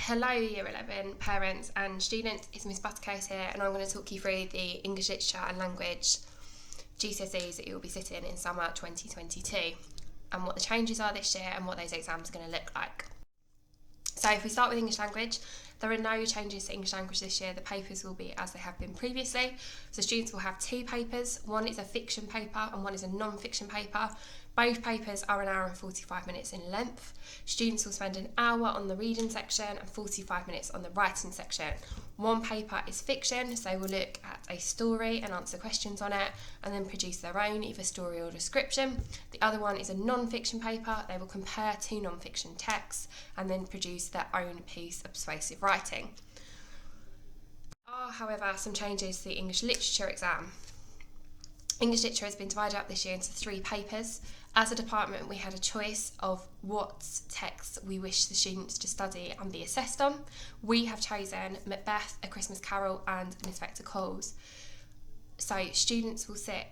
Hello Year 11 parents and students, it's Miss Barclay here, and I'm going to talk you through the English Literature and Language GCSEs that you'll be sitting in summer 2022 and what the changes are this year and what those exams are going to look like. So if we start with English Language, there are no changes to English Language this year. The papers will be as they have been previously. So students will have two papers. One is a fiction paper and one is a non-fiction paper. Both papers are an hour and 45 minutes in length. Students will spend an hour on the reading section and 45 minutes on the writing section. One paper is fiction, so they will look at a story and answer questions on it and then produce their own, either story or description. The other one is a non-fiction paper. They will compare two non-fiction texts and then produce their own piece of persuasive writing. There are, however, some changes to the English Literature exam. English Literature has been divided up this year into three papers. As a department, we had a choice of what texts we wish the students to study and be assessed on. We have chosen Macbeth, A Christmas Carol and An Inspector Calls. So students will sit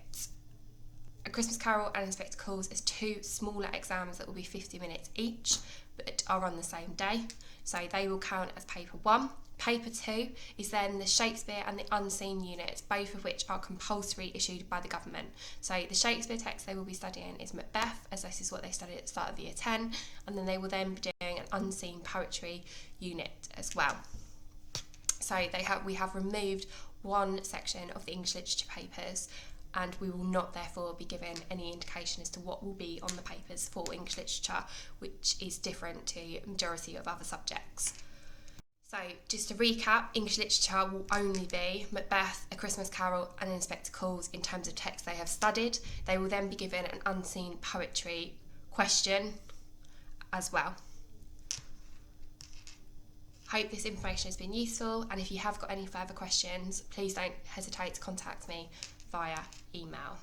A Christmas Carol and Inspector Calls as two smaller exams that will be 50 minutes each, but are on the same day. So they will count as paper one. Paper 2 is then the Shakespeare and the Unseen units, both of which are compulsory issued by the government. So the Shakespeare text they will be studying is Macbeth, as this is what they studied at the start of year 10, and then they will then be doing an Unseen poetry unit as well. So we have removed one section of the English Literature papers, and we will not therefore be given any indication as to what will be on the papers for English Literature, which is different to the majority of other subjects. So just to recap, English Literature will only be Macbeth, A Christmas Carol and Inspector Calls in terms of text they have studied. They will then be given an Unseen poetry question as well. Hope this information has been useful, and if you have got any further questions, please don't hesitate to contact me via email.